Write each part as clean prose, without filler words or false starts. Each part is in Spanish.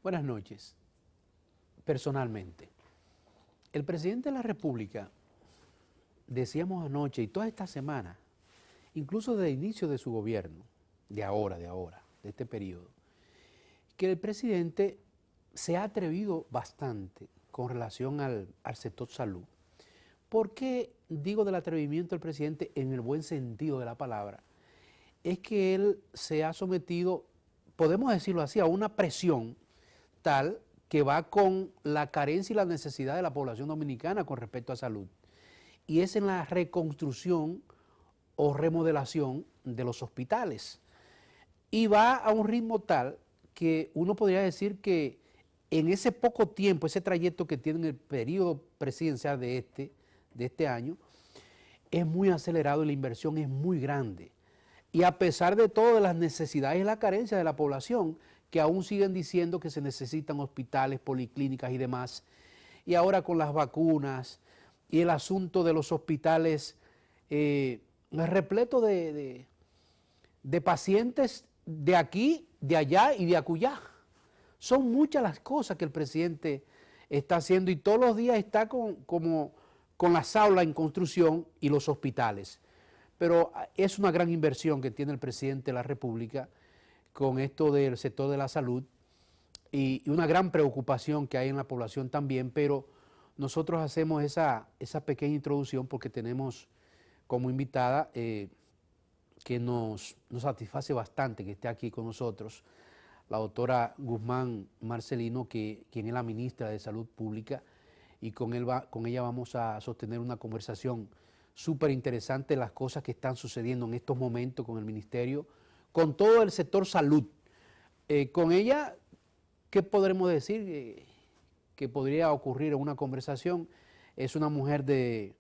Buenas noches. Personalmente, el presidente de la República, decíamos anoche y toda esta semana, incluso desde el inicio de su gobierno, de este periodo, que el presidente se ha atrevido bastante con relación al sector salud. ¿Por qué digo del atrevimiento del presidente en el buen sentido de la palabra? Es que él se ha sometido, podemos decirlo así, a una presión tal que va con la carencia y la necesidad de la población dominicana con respecto a salud. Y es en la reconstrucción o remodelación de los hospitales. Y va a un ritmo tal que uno podría decir que en ese poco tiempo, ese trayecto que tiene en el periodo presidencial de este año, es muy acelerado y la inversión es muy grande. Y a pesar de todas las necesidades y la carencia de la población, que aún siguen diciendo que se necesitan hospitales, policlínicas y demás, y ahora con las vacunas y el asunto de los hospitales repleto de pacientes de aquí, de allá y de acullá. Son muchas las cosas que el presidente está haciendo y todos los días está con las aulas en construcción y los hospitales. Pero es una gran inversión que tiene el presidente de la República con esto del sector de la salud y una gran preocupación que hay en la población también, pero nosotros hacemos esa pequeña introducción porque tenemos como invitada que nos satisface bastante que esté aquí con nosotros, la doctora Guzmán Marcelino, quien es la ministra de Salud Pública, y con ella vamos a sostener una conversación súper interesante de las cosas que están sucediendo en estos momentos con el ministerio, con todo el sector salud. Con ella, ¿qué podremos decir que podría ocurrir en una conversación? Es una mujer de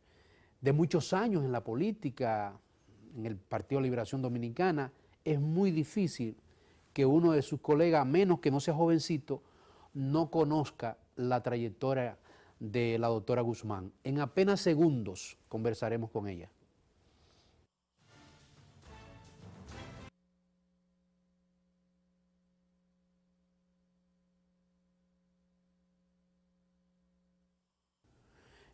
muchos años en la política, en el Partido de Liberación Dominicana. Es muy difícil que uno de sus colegas, menos que no sea jovencito, no conozca la trayectoria de la doctora Guzmán. En apenas segundos conversaremos con ella.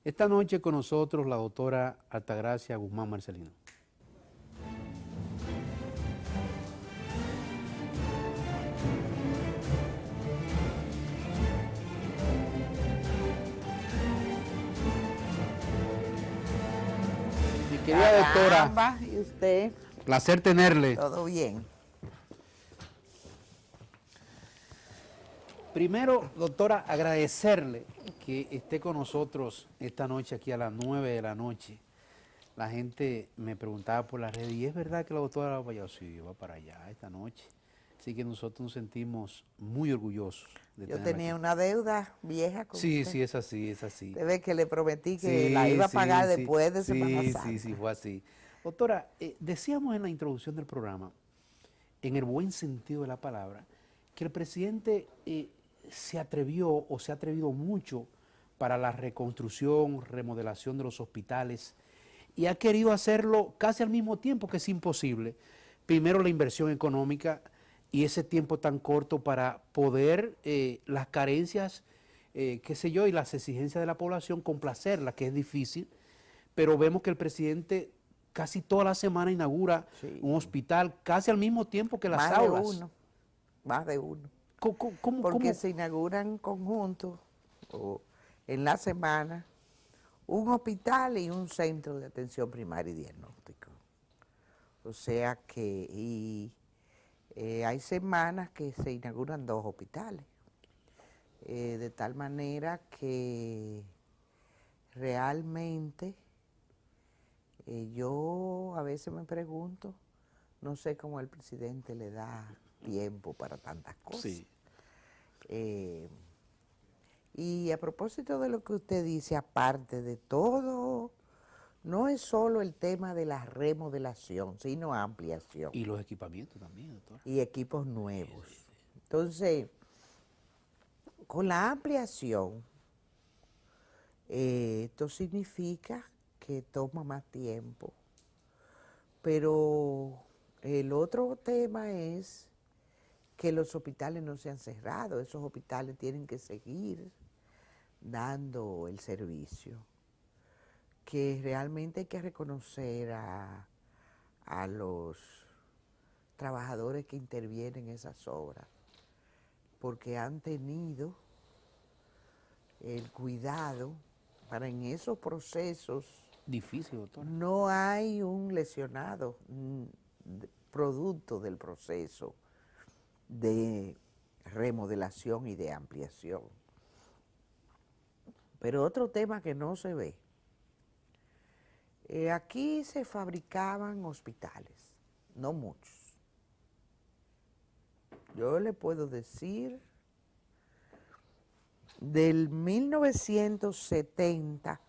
Esta noche con nosotros la doctora Altagracia Guzmán Marcelino. Mi querida doctora, ¿Y usted? placer tenerle. ¿Todo bien? Primero, doctora, agradecerle que esté con nosotros esta noche aquí a las 9 de la noche. La gente me preguntaba por las redes, ¿y es verdad que la doctora va para allá? Sí, va para allá esta noche. Así que nosotros nos sentimos muy orgullosos de Yo tenerla tenía aquí. una deuda vieja con Sí, usted. sí, es así, es así. Usted ve que le prometí que Sí, la iba a pagar sí, después de Semana sí, Santa. sí, fue así. Doctora, decíamos en la introducción del programa, en el buen sentido de la palabra, que el presidente se atrevió o se ha atrevido mucho para la reconstrucción, remodelación de los hospitales y ha querido hacerlo casi al mismo tiempo que es imposible. Primero la inversión económica y ese tiempo tan corto para poder las carencias, qué sé yo, y las exigencias de la población, complacerlas, que es difícil, pero vemos que el presidente casi toda la semana inaugura Sí. un hospital casi al mismo tiempo que las Más aulas. de uno, más de uno. ¿Cómo? Porque se inauguran conjuntos o en la semana un hospital y un centro de atención primaria y diagnóstico. O sea que hay semanas que se inauguran 2 hospitales. De tal manera que realmente yo a veces me pregunto, no sé cómo el presidente le da tiempo para tantas cosas. Sí. Y a propósito de lo que usted dice, aparte de todo, no es solo el tema de la remodelación, sino ampliación. Y los equipamientos también, doctora. Y equipos nuevos. Entonces, con la ampliación, esto significa que toma más tiempo. Pero el otro tema es que los hospitales no se han cerrado, esos hospitales tienen que seguir dando el servicio, que realmente hay que reconocer a los trabajadores que intervienen en esas obras, porque han tenido el cuidado para en esos procesos. Difícil, doctora. No hay un lesionado producto del proceso de remodelación y de ampliación. Pero otro tema que no se ve, aquí se fabricaban hospitales, no muchos. Yo le puedo decir, del 1970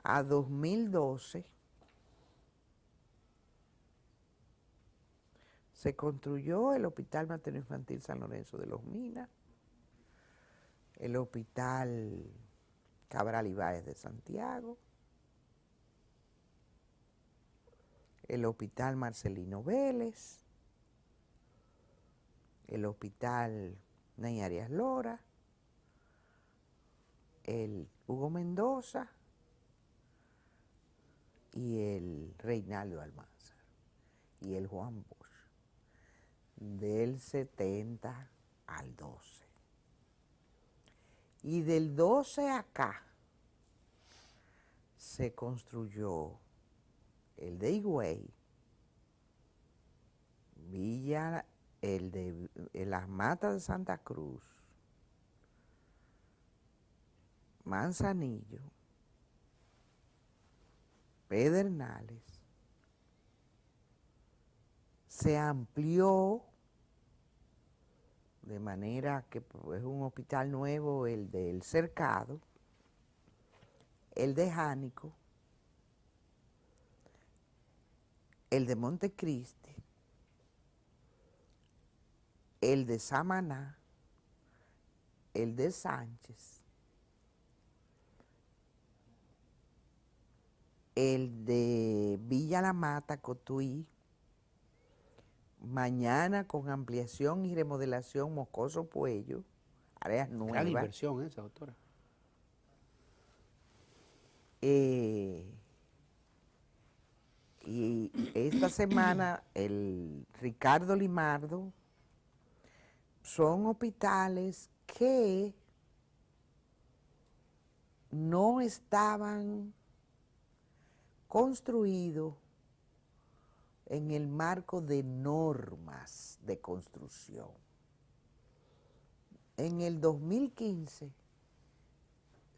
a 2012, se construyó el Hospital Materno Infantil San Lorenzo de los Minas, el Hospital Cabral Ibáez de Santiago, el Hospital Marcelino Vélez, el Hospital Ney Arias Lora, el Hugo Mendoza y el Reinaldo Almanzar y el Juan Bosch, del 70 al 12. Y del 12 acá se construyó el de Higüey, el de Las Matas de Santa Cruz, Manzanillo, Pedernales. Se amplió de manera que es un hospital nuevo, el del Cercado, el de Jánico, el de Montecristi, el de Samaná, el de Sánchez, el de Villa La Mata, Cotuí, mañana con ampliación y remodelación Moscoso Puello, áreas nuevas. Gran inversión esa, doctora. Y esta semana el Ricardo Limardo, son hospitales que no estaban construidos en el marco de normas de construcción. En el 2015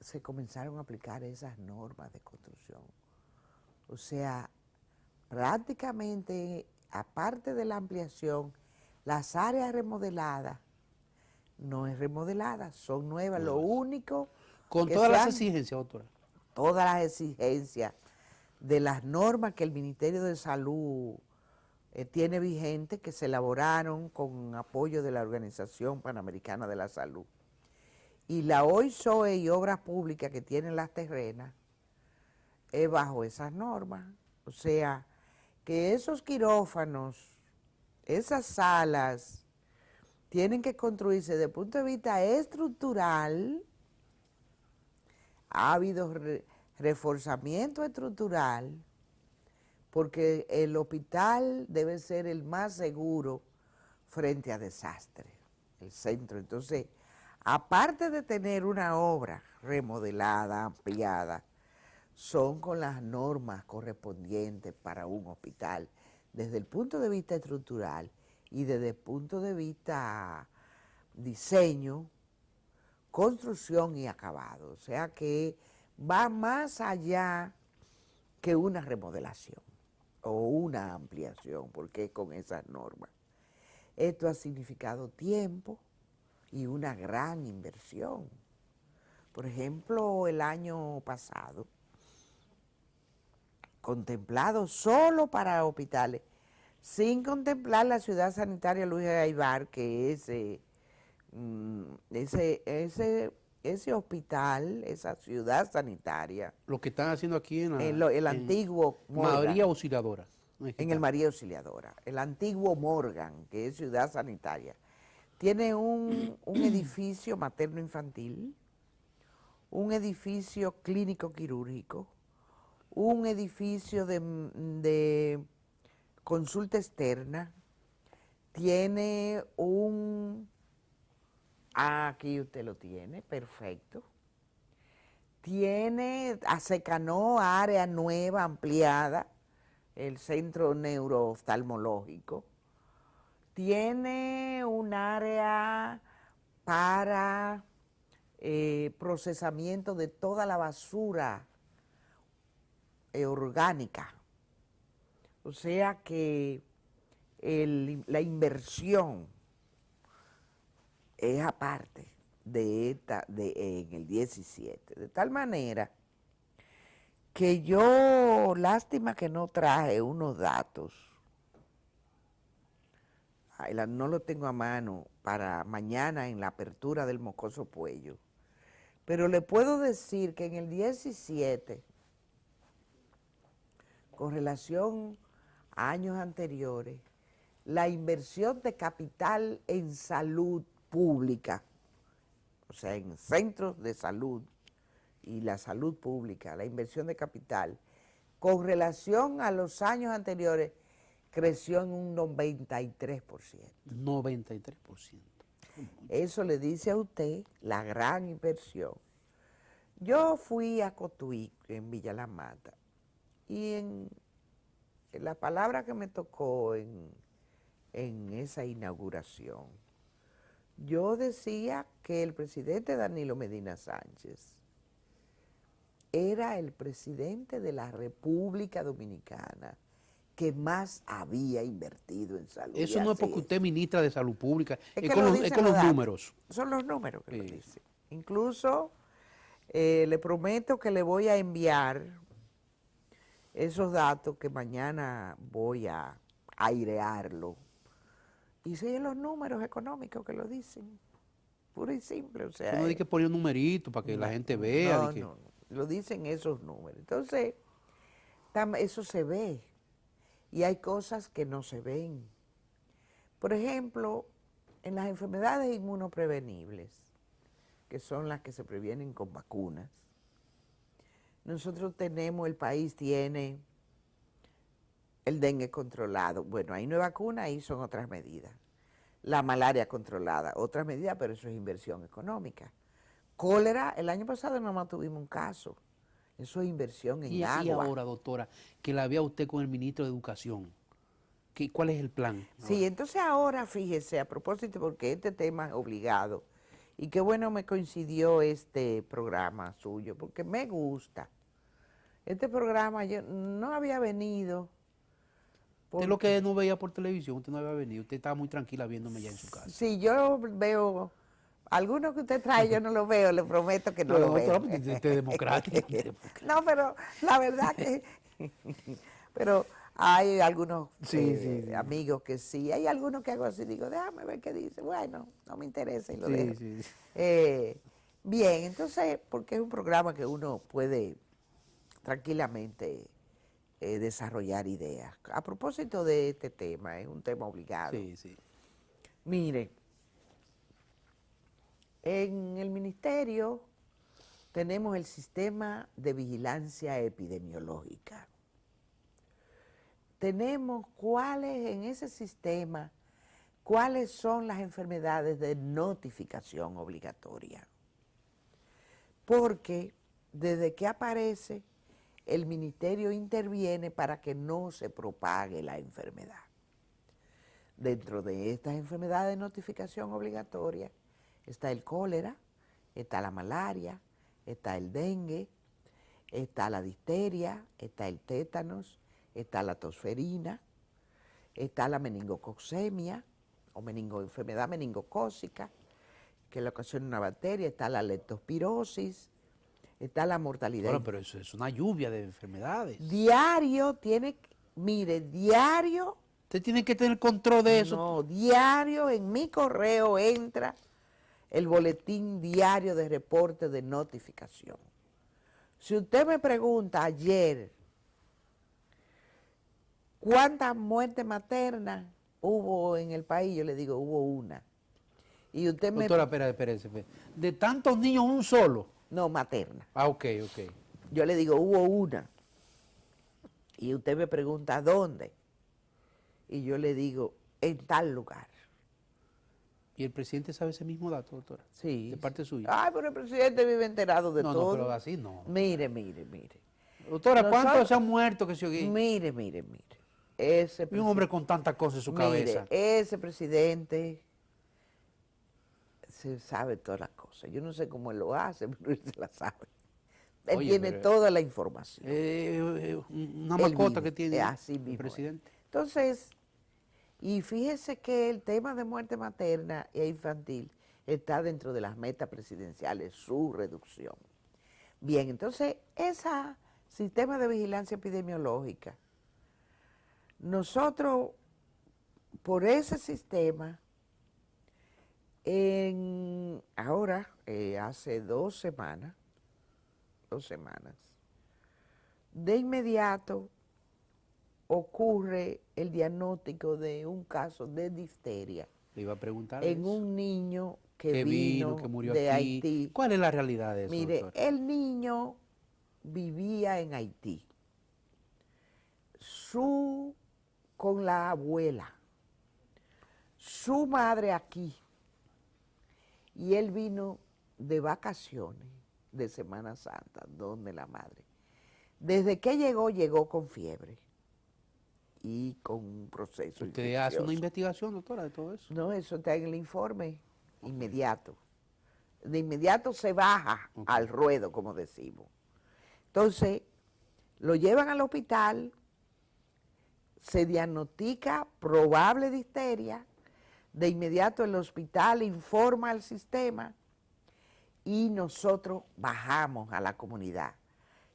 se comenzaron a aplicar esas normas de construcción. O sea, prácticamente, aparte de la ampliación, las áreas remodeladas, no es remodelada, son nuevas. Lo único con que todas las exigencias, doctora. Todas las exigencias de las normas que el Ministerio de Salud tiene vigente, que se elaboraron con apoyo de la Organización Panamericana de la Salud. Y la OISOE y Obras Públicas que tienen las terrenas es bajo esas normas. O sea, que esos quirófanos, esas salas, tienen que construirse desde el punto de vista estructural. Ha habido reforzamiento estructural, porque el hospital debe ser el más seguro frente a desastres, el centro. Entonces, aparte de tener una obra remodelada, ampliada, son con las normas correspondientes para un hospital, desde el punto de vista estructural y desde el punto de vista diseño, construcción y acabado. O sea que va más allá que una remodelación o una ampliación, porque es con esas normas. Esto ha significado tiempo y una gran inversión. Por ejemplo, el año pasado, contemplado solo para hospitales, sin contemplar la ciudad sanitaria Luis Aybar, que ese hospital, esa ciudad sanitaria. Lo que están haciendo aquí en el antiguo María Auxiliadora. en está. el María Auxiliadora. El antiguo Morgan, que es ciudad sanitaria, tiene un edificio materno-infantil, un edificio clínico-quirúrgico, un edificio de consulta externa, tiene aquí usted lo tiene, perfecto. Tiene a Secanó, área nueva, ampliada, el centro neurooftalmológico. Tiene un área para procesamiento de toda la basura orgánica. O sea que la inversión es aparte en el 17. De tal manera que yo, lástima que no traje unos datos, no lo tengo a mano para mañana en la apertura del Mocoso Puello, pero le puedo decir que en el 17, con relación a años anteriores, la inversión de capital en salud pública, o sea, en centros de salud y la salud pública, la inversión de capital, con relación a los años anteriores, creció en un 93%. 93%. Eso le dice a usted la gran inversión. Yo fui a Cotuí, en Villa La Mata, y en la palabra que me tocó en esa inauguración, yo decía que el presidente Danilo Medina Sánchez era el presidente de la República Dominicana que más había invertido en salud. Eso no es porque usted es ministra de Salud Pública, es con los datos. números. Son los números que lo dicen. Incluso le prometo que le voy a enviar esos datos que mañana voy a airearlo. Y siguen los números económicos que lo dicen, puro y simple. O sea, No hay que poner un numerito para que la gente vea. No, lo dicen esos números. Entonces, eso se ve. Y hay cosas que no se ven. Por ejemplo, en las enfermedades inmunoprevenibles, que son las que se previenen con vacunas, nosotros tenemos, el país tiene el dengue controlado. Bueno, ahí no hay vacuna, ahí son otras medidas. La malaria controlada, otras medidas, pero eso es inversión económica. Cólera, el año pasado nomás tuvimos un caso. Eso es inversión en agua. Y ahora, doctora, que la vea usted con el ministro de Educación, ¿cuál es el plan? Sí, entonces ahora fíjese, a propósito, porque este tema es obligado, y qué bueno me coincidió este programa suyo, porque me gusta. Este programa yo no había venido. Usted lo que no veía por televisión, usted no había venido, usted estaba muy tranquila viéndome ya en su casa. Sí, yo veo, algunos que usted trae yo no los veo, le prometo que no los veo. Usted es democrático. No, pero la verdad que... pero hay algunos amigos que sí, hay algunos que hago así, digo, déjame ver qué dice, bueno, no me interesa y lo dejo. Bien, entonces, porque es un programa que uno puede tranquilamente desarrollar ideas. A propósito de este tema, es un tema obligado. Mire, en el ministerio tenemos el sistema de vigilancia epidemiológica. Tenemos en ese sistema, cuáles son las enfermedades de notificación obligatoria. Porque desde que aparece, el ministerio interviene para que no se propague la enfermedad. Dentro de estas enfermedades de notificación obligatoria está el cólera, está la malaria, está el dengue, está la difteria, está el tétanos, está la tosferina, está la meningococcemia o enfermedad meningocócica, que le ocasiona una bacteria, está la leptospirosis, está la mortalidad. Bueno, pero eso es una lluvia de enfermedades. Diario diario. Usted tiene que tener control de eso. No, diario en mi correo entra el boletín diario de reporte de notificación. Si usted me pregunta ayer ¿cuántas muertes maternas hubo en el país? Yo le digo, hubo una. Y usted me... Doctora, espérese. De tantos niños, un solo. No, materna. Ah, ok. Yo le digo, hubo una. Y usted me pregunta, ¿dónde? Y yo le digo, en tal lugar. ¿Y el presidente sabe ese mismo dato, doctora? Sí. De parte suya. Ay, pero el presidente vive enterado de todo. No, pero así no. Mire. Doctora, ¿cuántos se han muerto que se oye? Mire. Y un hombre con tantas cosas en su cabeza. Ese presidente se sabe todas las cosas. Yo no sé cómo él lo hace, pero él se la sabe. Él tiene toda la información. Una mascota que tiene el presidente. Entonces, y fíjese que el tema de muerte materna e infantil está dentro de las metas presidenciales, su reducción. Bien, entonces, ese sistema de vigilancia epidemiológica, nosotros, por ese sistema, ahora, hace 2 semanas, de inmediato ocurre el diagnóstico de un caso de difteria. Le iba a preguntar en eso. Un niño que vino que murió de aquí. Haití. ¿Cuál es la realidad de eso, Mire, doctor? el niño vivía en Haití con la abuela, su madre aquí, y él vino de vacaciones de Semana Santa, donde la madre. Desde que llegó con fiebre y con un proceso ¿Usted hace una investigación, doctora, de todo eso? No, eso está en el informe inmediato. De inmediato se baja al ruedo, como decimos. Entonces, lo llevan al hospital, se diagnostica probable difteria, de inmediato el hospital informa al sistema y nosotros bajamos a la comunidad.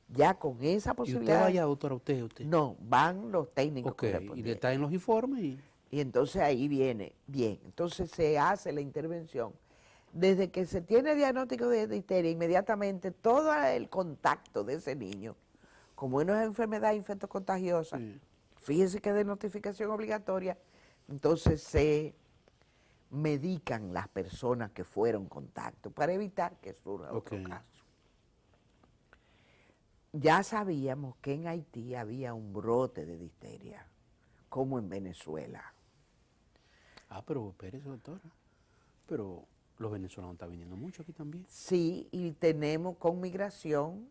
Ya con esa posibilidad... ¿Y usted vaya, doctora, usted? No, van los técnicos correspondientes. Y le traen los informes. Y entonces ahí viene, bien, entonces se hace la intervención. Desde que se tiene diagnóstico de difteria, inmediatamente todo el contacto de ese niño, como es una enfermedad infectocontagiosa, fíjese que de notificación obligatoria, entonces se medican las personas que fueron contacto para evitar que surja otro caso. Ya sabíamos que en Haití había un brote de difteria, como en Venezuela. Ah, pero espérese, doctora. Pero los venezolanos están viniendo mucho aquí también. Sí, y tenemos con migración,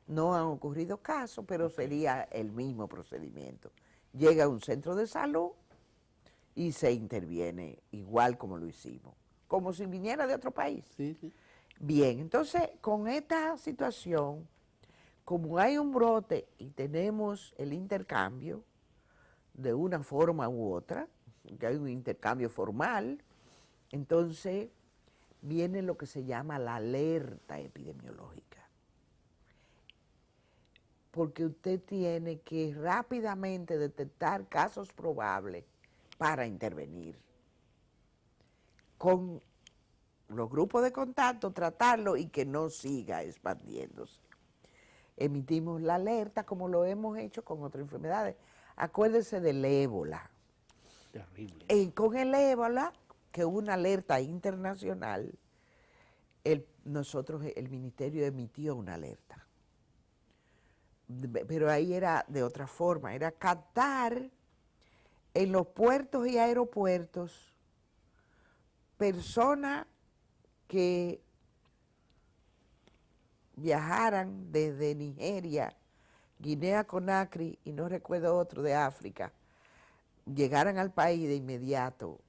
no han ocurrido casos, pero sería el mismo procedimiento. Llega a un centro de salud y se interviene igual como lo hicimos, como si viniera de otro país. Sí. Bien, entonces con esta situación, como hay un brote y tenemos el intercambio de una forma u otra, que hay un intercambio formal, entonces viene lo que se llama la alerta epidemiológica. Porque usted tiene que rápidamente detectar casos probables para intervenir. Con los grupos de contacto, tratarlo y que no siga expandiéndose. Emitimos la alerta como lo hemos hecho con otras enfermedades. Acuérdese del ébola. Terrible. Con el ébola, que es una alerta internacional, el ministerio emitió una alerta. Pero ahí era de otra forma, era captar en los puertos y aeropuertos personas que viajaran desde Nigeria, Guinea-Conakry y no recuerdo otro de África, llegaran al país de inmediato.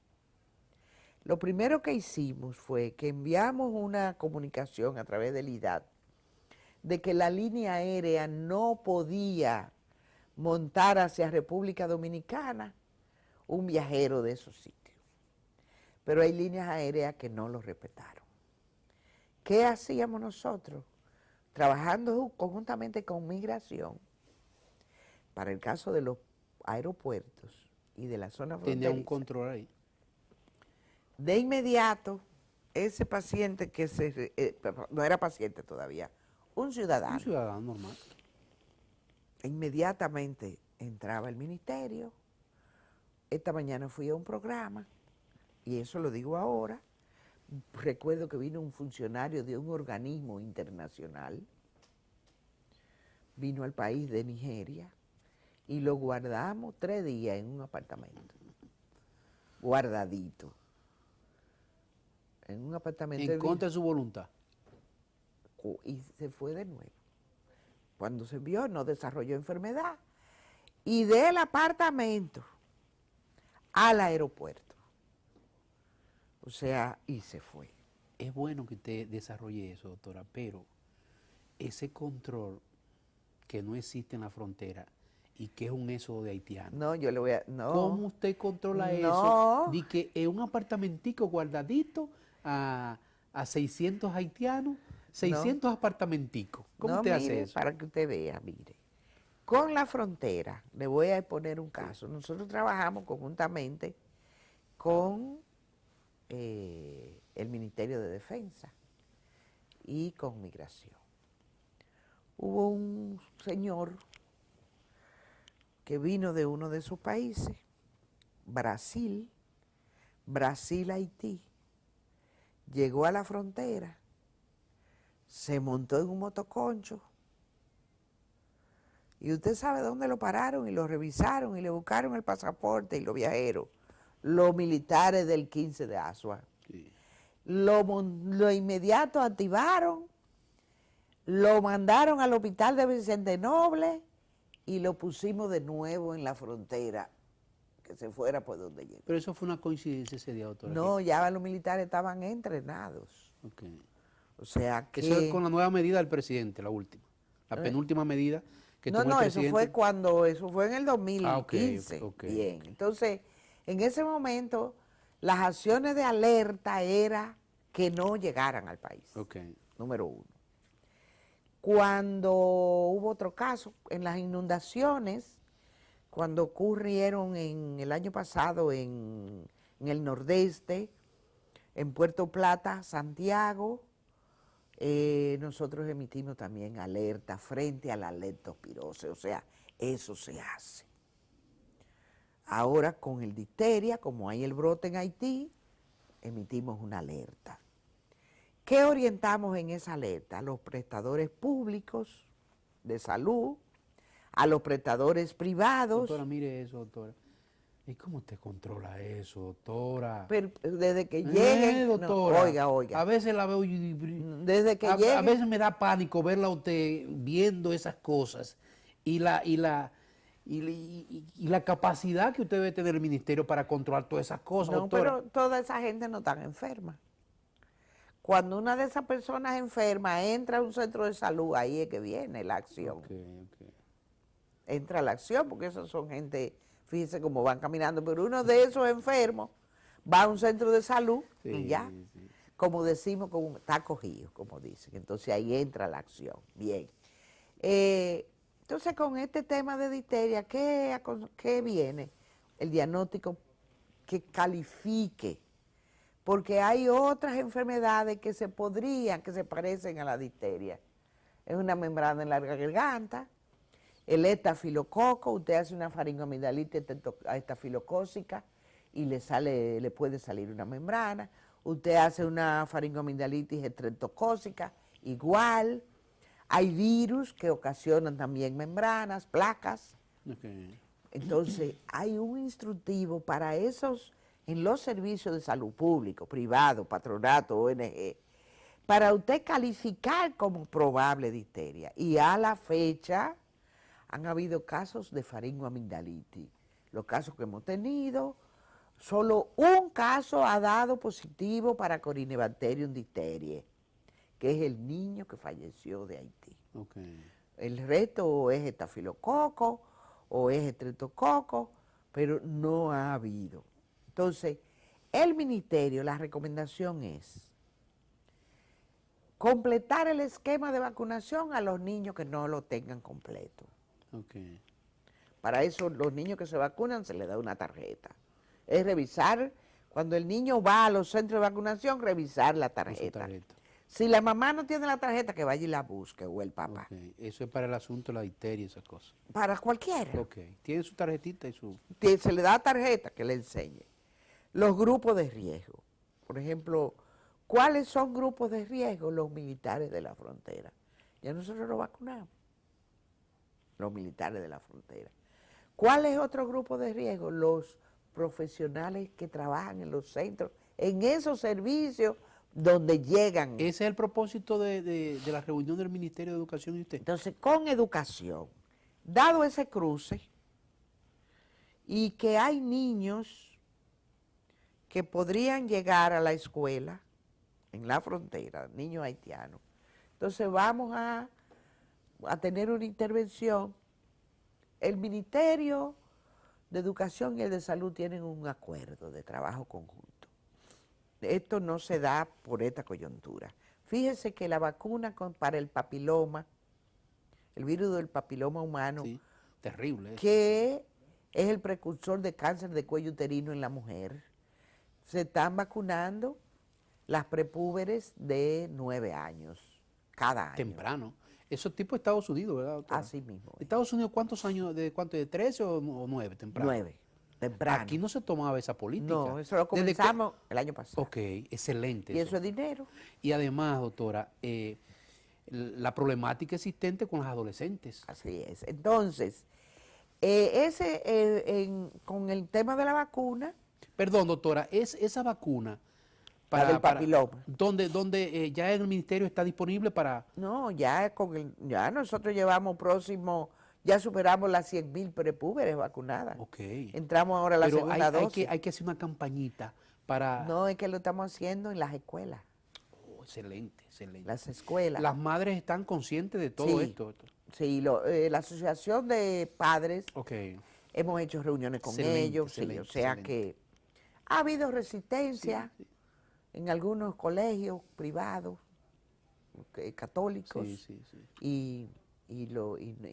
Lo primero que hicimos fue que enviamos una comunicación a través del IDAT de que la línea aérea no podía montar hacia República Dominicana un viajero de esos sitios. Pero hay líneas aéreas que no lo respetaron. ¿Qué hacíamos nosotros? Trabajando conjuntamente con Migración, para el caso de los aeropuertos y de la zona fronteriza. Tenía un control ahí. De inmediato, ese paciente que no era paciente todavía, un ciudadano. Un ciudadano normal. Inmediatamente entraba el ministerio. Esta mañana fui a un programa, y eso lo digo ahora. Recuerdo que vino un funcionario de un organismo internacional, vino al país de Nigeria, y lo guardamos 3 días en un apartamento, guardadito, en un apartamento. En contra de su voluntad. Y se fue de nuevo. Cuando se vio, no desarrolló enfermedad. Y del apartamento al aeropuerto. O sea, y se fue. Es bueno que usted desarrolle eso, doctora, pero ese control que no existe en la frontera y que es un éxodo de haitianos. No, yo le voy a... No. ¿Cómo usted controla No. eso? De que en un apartamentico guardadito a 600 haitianos, 600 apartamenticos. ¿Cómo No, usted mire, hace eso? para que usted vea, mire. Con la frontera, le voy a poner un caso. Nosotros trabajamos conjuntamente con el Ministerio de Defensa y con Migración. Hubo un señor que vino de uno de sus países, Brasil, Haití, llegó a la frontera, se montó en un motoconcho, y usted sabe dónde lo pararon y lo revisaron y le buscaron el pasaporte y los viajeros, los militares del 15 de Asua. Sí. Lo inmediato activaron, lo mandaron al hospital de Vicente Noble y lo pusimos de nuevo en la frontera, que se fuera por donde llegó. Pero eso fue una coincidencia ese día, doctora. No, ya los militares estaban entrenados. Okay. O sea que... Eso es con la nueva medida del presidente, la última. La penúltima medida que tomó el presidente. Eso fue en el 2015. Okay. Bien, entonces, en ese momento, las acciones de alerta era que no llegaran al país. Número 1. Cuando hubo otro caso, en las inundaciones, cuando ocurrieron en el año pasado en el nordeste, en Puerto Plata, Santiago, nosotros emitimos también alerta frente a la leptospirosis, o sea, eso se hace. Ahora con el difteria, como hay el brote en Haití, emitimos una alerta. ¿Qué orientamos en esa alerta? A los prestadores públicos de salud, a los prestadores privados. Doctora, mire eso, doctora. ¿Y cómo usted controla eso, doctora? Pero desde que lleguen, doctora, no, oiga. A veces la veo... Desde que lleguen. A veces me da pánico verla a usted viendo esas cosas y la capacidad que usted debe tener el ministerio para controlar todas esas cosas, No, doctora. pero toda esa gente no está enferma. Cuando una de esas personas enferma entra a un centro de salud, ahí es que viene la acción. Okay. Entra la acción, porque esos son gente, fíjese cómo van caminando, pero uno de esos enfermos va a un centro de salud y ya, como decimos, como está cogido, como dicen. Entonces ahí entra la acción. Bien. Entonces con este tema de difteria, ¿qué viene? El diagnóstico que califique, porque hay otras enfermedades que se parecen a la difteria. Es una membrana en la garganta, el estafilococo, usted hace una faringoamigdalitis estafilocócica y le puede salir una membrana. Usted hace una faringoamigdalitis estreptocócica, igual. Hay virus que ocasionan también membranas, placas. Entonces, hay un instructivo para esos, en los servicios de salud público, privado, patronato, ONG, para usted calificar como probable difteria. Y a la fecha han habido casos de faringoamigdalitis. Los casos que hemos tenido, solo un caso ha dado positivo para Corynebacterium difteriae, que es el niño que falleció de Haití. El resto o es estafilococo o es estreptococo, pero no ha habido. Entonces, el ministerio, la recomendación es completar el esquema de vacunación a los niños que no lo tengan completo. Para eso, los niños que se vacunan se les da una tarjeta. Es revisar, cuando el niño va a los centros de vacunación, revisar la tarjeta. Si la mamá no tiene la tarjeta, que vaya y la busque, o el papá. Ok, eso es para el asunto de la difteria y esas cosas. Para cualquiera. Ok, tiene su tarjetita y su... Se le da tarjeta que le enseñe. Los grupos de riesgo. Por ejemplo, ¿cuáles son grupos de riesgo? Los militares de la frontera. Ya nosotros los vacunamos. Los militares de la frontera. ¿Cuál es otro grupo de riesgo? Los profesionales que trabajan en los centros, en esos servicios donde llegan. Ese es el propósito de la reunión del Ministerio de Educación y usted. Entonces, con educación, dado ese cruce, y que hay niños que podrían llegar a la escuela en la frontera, niños haitianos, entonces vamos a tener una intervención. El Ministerio de Educación y el de Salud tienen un acuerdo de trabajo conjunto. Esto no se da por esta coyuntura. Fíjese que la vacuna para el papiloma, el virus del papiloma humano, Sí, terrible. que es el precursor de cáncer de cuello uterino en la mujer, se están vacunando las prepúberes de 9 años, cada año. Temprano. Eso es tipo Estados Unidos, ¿verdad, doctora? Así mismo. ¿Estados Unidos cuántos años? ¿De 13 o 9 temprano? 9, temprano. Aquí no se tomaba esa política. No, eso lo Desde que- comenzamos el año pasado. Ok, excelente. Y eso es dinero. Y además, doctora, la problemática existente con las adolescentes. Así es. Entonces, con el tema de la vacuna, Perdón, doctora, es esa vacuna la del papiloma. donde ya en el ministerio está disponible para... No, ya ya nosotros llevamos próximo, ya superamos las 100.000 prepúberes vacunadas. Ok. Entramos ahora a la Pero segunda dosis. hay que hacer una campañita para... No, es que lo estamos haciendo en las escuelas. Oh, excelente, excelente. Las escuelas. Las madres están conscientes de todo Sí. esto. Sí, la Asociación de Padres, Ok. hemos hecho reuniones con Excelente, ellos, sí, excelente, o sea excelente. que ha habido resistencia Sí, sí. en algunos colegios privados, católicos Sí, sí, sí. y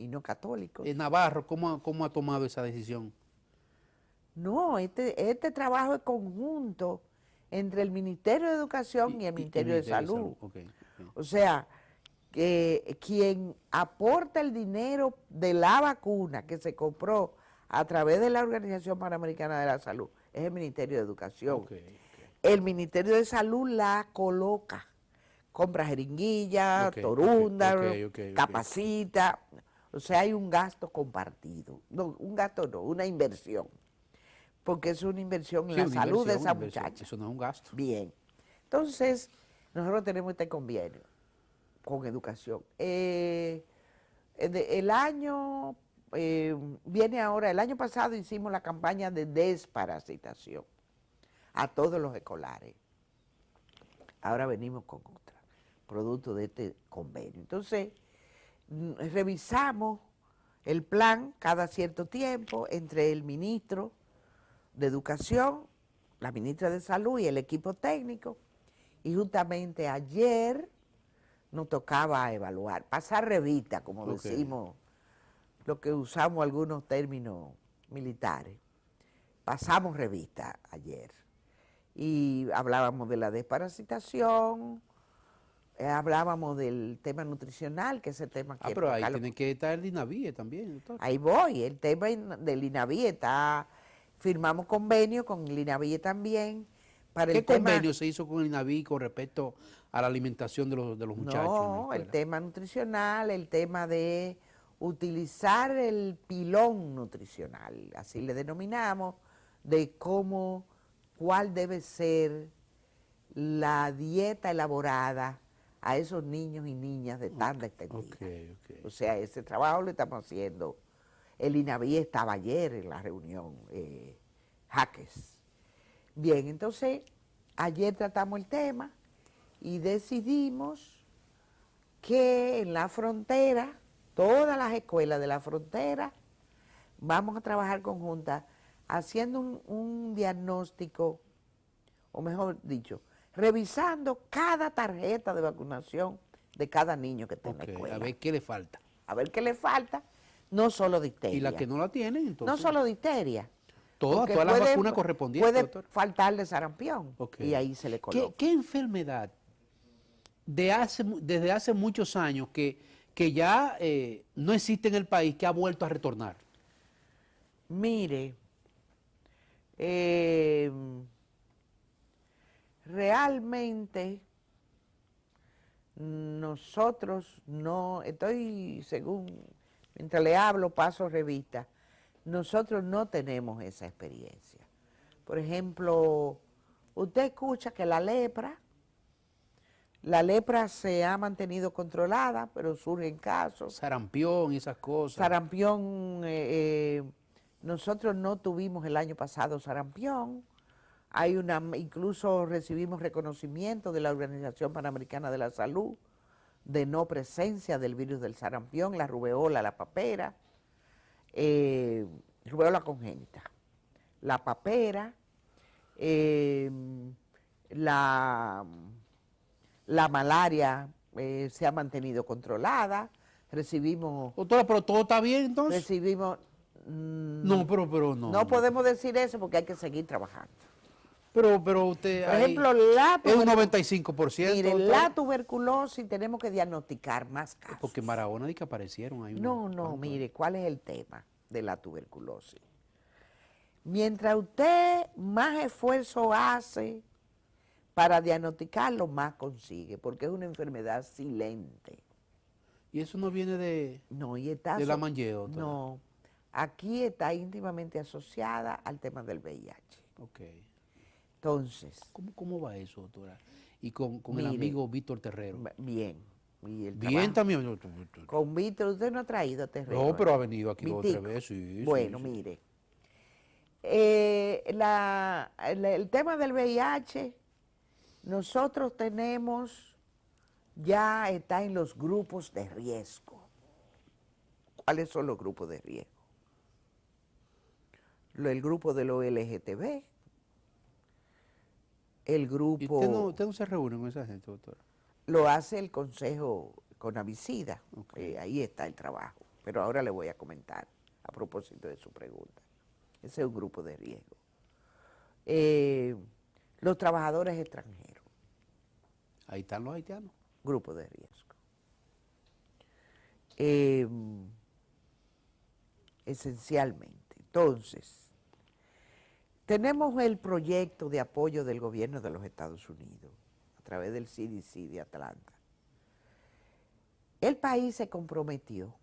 no católicos. Navarro, ¿cómo ha tomado esa decisión? No, este trabajo es conjunto entre el Ministerio de Educación y el Ministerio de Salud. Ok, ok. O sea, que quien aporta el dinero de la vacuna que se compró a través de la Organización Panamericana de la Salud es el Ministerio de Educación. Ok, ok. El Ministerio de Salud la coloca, compra jeringuillas, Ok, torunda, ok. capacita. O sea, hay un gasto compartido. No, un gasto no, una inversión. Porque es una inversión en Sí, la una salud de inversión, esa una inversión. muchacha. Eso no es un gasto. Bien. Entonces, nosotros tenemos este convenio con educación. El año viene ahora, el año pasado hicimos la campaña de desparasitación a todos los escolares. Ahora venimos con otra, producto de este convenio. Entonces, revisamos el plan cada cierto tiempo entre el ministro de Educación, la ministra de Salud y el equipo técnico, y justamente ayer nos tocaba evaluar, pasar revista, como Ok. decimos, lo que usamos algunos términos militares. Pasamos revista ayer y hablábamos de la desparasitación, hablábamos del tema nutricional, que es el tema que... Pero ahí tiene que estar el INAVIE también, doctor. Ahí voy, el tema del INAVIE firmamos convenio con el INAVIE también. Para ¿Qué el tema, convenio se hizo con el INAVI con respecto a la alimentación de los muchachos? en la no, el escuela? tema nutricional, el tema de utilizar el pilón nutricional, así le denominamos, de cuál debe ser la dieta elaborada a esos niños y niñas de tanda extendida. Ok. O sea, ese trabajo lo estamos haciendo. El INAVI estaba ayer en la reunión, Jaques. Bien, entonces, ayer tratamos el tema y decidimos que en la frontera, todas las escuelas de la frontera, vamos a trabajar conjuntas haciendo un diagnóstico, o mejor dicho, revisando cada tarjeta de vacunación de cada niño que está en la escuela. A ver qué le falta. A ver qué le falta, no solo difteria. Y las que no la tienen, entonces. No solo difteria. Todas porque las vacunas correspondientes, Puede doctor. faltarle sarampión Ok. y ahí se le coloca. ¿Qué enfermedad desde hace muchos años que ya no existe en el país, que ha vuelto a retornar? Mire, realmente nosotros no, mientras le hablo, paso revista, nosotros no tenemos esa experiencia. Por ejemplo, usted escucha que la lepra se ha mantenido controlada, pero surgen casos. Sarampión y esas cosas. Sarampión, nosotros no tuvimos el año pasado sarampión. Incluso recibimos reconocimiento de la Organización Panamericana de la Salud de no presencia del virus del sarampión, la rubeola, la papera, rubeola congénita, la papera, la malaria se ha mantenido controlada, recibimos... Doctora, pero todo está bien entonces. Recibimos... no, pero no. No podemos decir eso porque hay que seguir trabajando. Pero usted... Por ejemplo, es un 95%. Mire, la tuberculosis tenemos que diagnosticar más casos. Porque en Barahona di que aparecieron ahí. No, mire, ¿cuál es el tema de la tuberculosis? Mientras usted más esfuerzo hace para diagnosticarlo, más consigue, porque es una enfermedad silente. ¿Y eso no viene de la manlleo? No, aquí está íntimamente asociada al tema del VIH. Ok. Entonces... ¿Cómo va eso, doctora? Y con el amigo Víctor Terrero. Bien. Bien también. Con Víctor, usted no ha traído Terrero. No, pero ha venido aquí 2 o 3 veces. Sí, bueno, sí. Mire. El tema del VIH, nosotros tenemos, ya está en los grupos de riesgo. ¿Cuáles son los grupos de riesgo? El grupo de los LGTB, el grupo... ¿Y usted no se reúne con esa gente, doctora? Lo hace el Consejo Conavicida, Okay. Ahí está el trabajo, pero ahora le voy a comentar a propósito de su pregunta. Ese es un grupo de riesgo. Los trabajadores extranjeros. Ahí están los haitianos. Grupo de riesgo. Esencialmente. Entonces, tenemos el proyecto de apoyo del gobierno de los Estados Unidos a través del CDC de Atlanta. El país se comprometió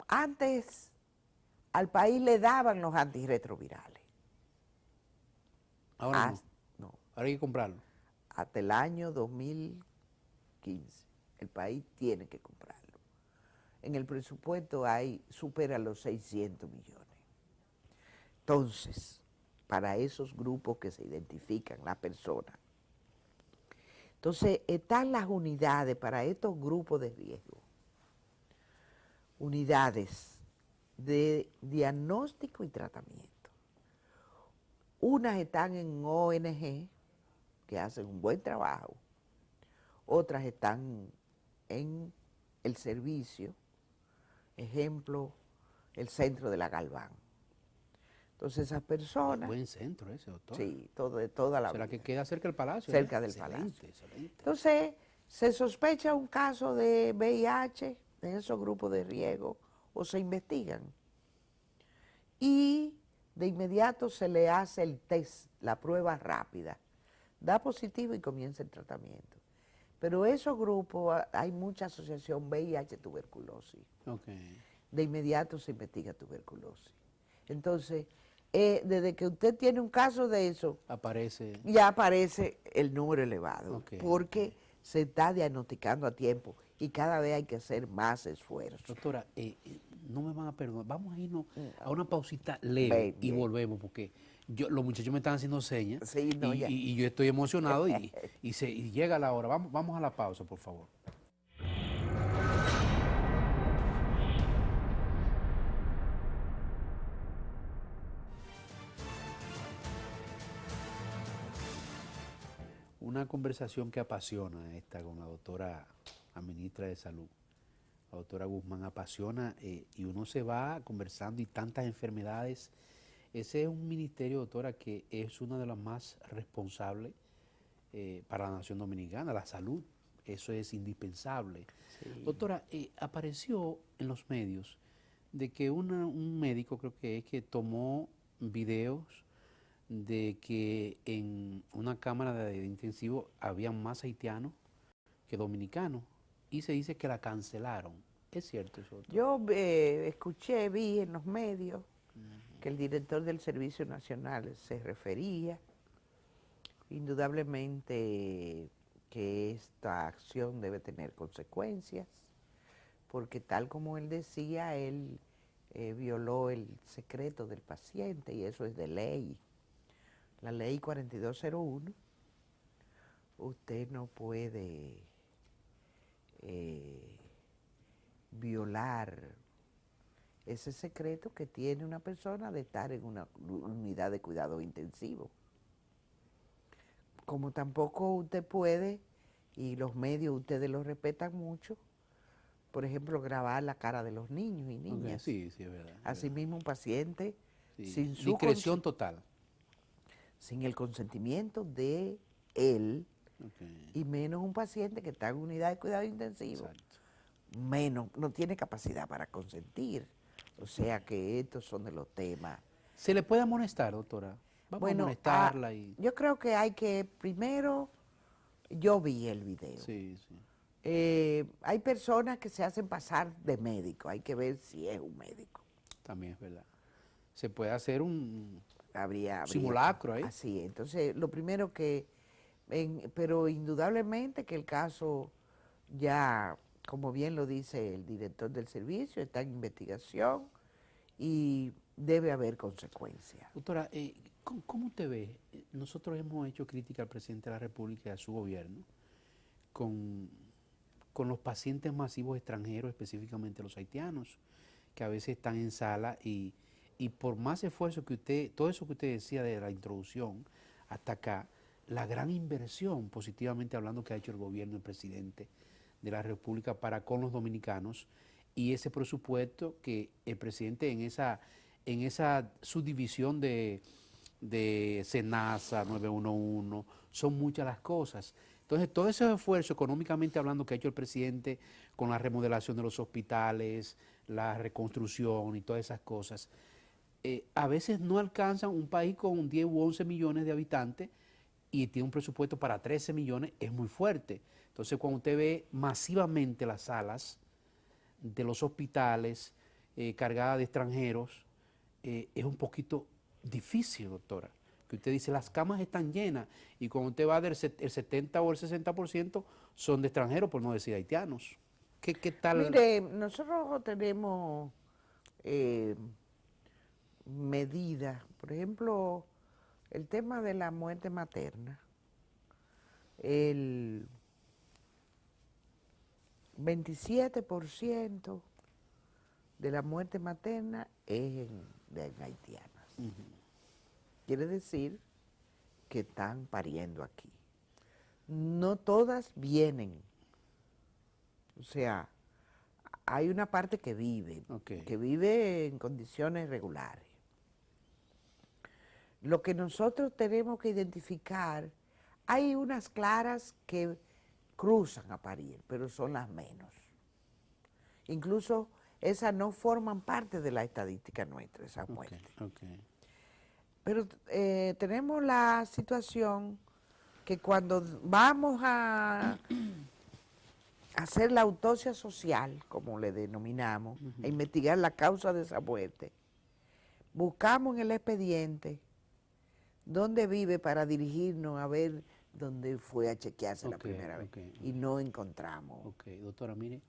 antes al país le daban los antirretrovirales. Ahora no. Ahora hay que comprarlo. Hasta el año 2015 el país tiene que comprarlo. En el presupuesto supera los 600 millones. Entonces, para esos grupos que se identifican, las personas. Entonces, están las unidades para estos grupos de riesgo. Unidades de diagnóstico y tratamiento. Unas están en ONG, que hacen un buen trabajo. Otras están en el servicio. Ejemplo, el centro de la Galván. Entonces esas personas... Buen centro ese, doctor. Sí, toda la... ¿Será que queda cerca del palacio? Cerca del palacio. Excelente. Entonces, se sospecha un caso de VIH en esos grupos de riesgo o se investigan. Y de inmediato se le hace el test, la prueba rápida. Da positivo y comienza el tratamiento. Pero esos grupos, hay mucha asociación VIH-tuberculosis. Okay. De inmediato se investiga tuberculosis. Entonces, desde que usted tiene un caso de eso, ya aparece el número elevado, okay, porque se está diagnosticando a tiempo y cada vez hay que hacer más esfuerzos. Doctora, no me van a perdonar, vamos a irnos a una pausita leve y volvemos, porque los muchachos me están haciendo señas, sí, no, y yo estoy emocionado y llega la hora. Vamos a la pausa, por favor. Una conversación que apasiona esta con la doctora, la ministra de Salud, la doctora Guzmán, apasiona y uno se va conversando y tantas enfermedades. Ese es un ministerio, doctora, que es una de las más responsables para la nación dominicana, la salud. Eso es indispensable. Sí. Doctora, apareció en los medios de que un médico, creo que es, que tomó videos de que en una cámara de intensivo había más haitianos que dominicanos y se dice que la cancelaron. ¿Es cierto eso, doctora? Yo vi en los medios que el director del Servicio Nacional se refería indudablemente que esta acción debe tener consecuencias, porque tal como él decía, él violó el secreto del paciente y eso es de ley. La ley 4201, usted no puede violar ese secreto que tiene una persona de estar en una unidad de cuidado intensivo. Como tampoco usted puede, y los medios ustedes lo respetan mucho, por ejemplo, grabar la cara de los niños y niñas. Okay, sí, es verdad. Asimismo, un paciente Sí. sin su Discreción total. sin el consentimiento de él, Okay. y menos un paciente que está en unidad de cuidado intensivo, Exacto. menos, no tiene capacidad para consentir. O sea que estos son de los temas. ¿Se le puede amonestar, doctora? Vamos a amonestarla y... yo creo que hay que, primero, yo vi el video. Sí, sí. Hay personas que se hacen pasar de médico, hay que ver si es un médico. También es verdad. Se puede hacer un Habría simulacro ahí. Así, entonces lo primero que, pero indudablemente que el caso ya, como bien lo dice el director del servicio, está en investigación y debe haber consecuencias. Doctora, ¿cómo usted ve? Nosotros hemos hecho crítica al presidente de la República y a su gobierno con los pacientes masivos extranjeros, específicamente los haitianos, que a veces están en sala y por más esfuerzo que usted, todo eso que usted decía de la introducción hasta acá, la gran inversión, positivamente hablando, que ha hecho el gobierno, el presidente de la República para con los dominicanos, y ese presupuesto que el presidente en esa subdivisión de SENASA, 911, son muchas las cosas. Entonces, todo ese esfuerzo económicamente hablando que ha hecho el presidente con la remodelación de los hospitales, la reconstrucción y todas esas cosas, a veces no alcanzan un país con 10 u 11 millones de habitantes y tiene un presupuesto para 13 millones, es muy fuerte. Entonces, cuando usted ve masivamente las salas de los hospitales cargadas de extranjeros, es un poquito difícil, doctora. Que usted dice, las camas están llenas y cuando usted va el 70 o el 60% son de extranjeros, por no decir haitianos. ¿Qué tal? Mire, nosotros tenemos medidas, por ejemplo, el tema de la muerte materna, el 27% de la muerte materna es en haitianas. Quiere decir que están pariendo aquí. No todas vienen. O sea, hay una parte que vive, Okay. que vive en condiciones regulares. Lo que nosotros tenemos que identificar, hay unas claras que cruzan a parir, pero son las menos. Incluso esas no forman parte de la estadística nuestra, esas muertes. Okay. Pero tenemos la situación que cuando vamos a hacer la autopsia social, como le denominamos, a investigar la causa de esa muerte, buscamos en el expediente dónde vive para dirigirnos a ver dónde fue a chequearse la primera vez. Y no encontramos. Ok, doctora, mire,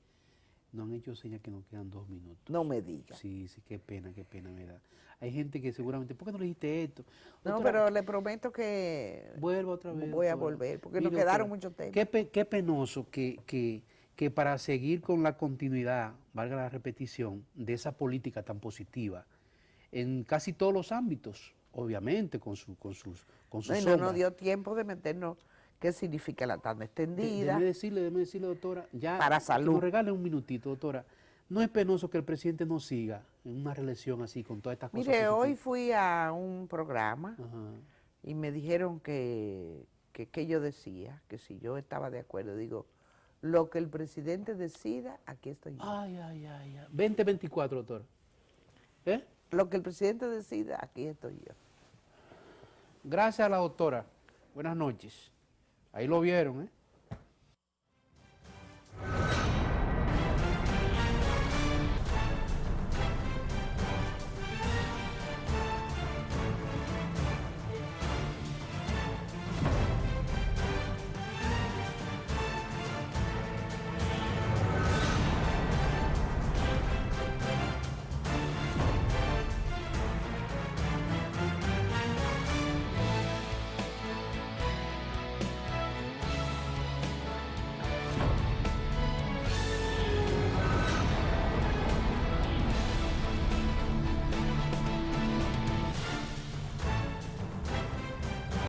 nos han hecho señas que nos quedan 2 minutos. No me diga. Sí, qué pena me da. Hay gente que seguramente, ¿por qué no le dijiste esto? No, Doctora, pero le prometo que vuelva otra vez. voy a doctora. volver, porque Mire, nos quedaron doctora, muchos temas. Qué penoso que para seguir con la continuidad, valga la repetición, de esa política tan positiva, en casi todos los ámbitos, obviamente, con sus No sombras. nos dio tiempo de meternos qué significa la tanda extendida. Déjeme decirle, doctora, ya Para que salud. nos regale un minutito, doctora. ¿No es penoso que el presidente no siga en una reelección así con todas estas cosas? Mire, hoy positivas? fui a un programa Ajá. y me dijeron que que yo decía, que si yo estaba de acuerdo, digo, lo que el presidente decida, aquí estoy yo. Ay, ay, ay, ay. 2024, doctor. ¿Eh? Lo que el presidente decida, aquí estoy yo. Gracias a la doctora. Buenas noches. Ahí lo vieron, ¿eh?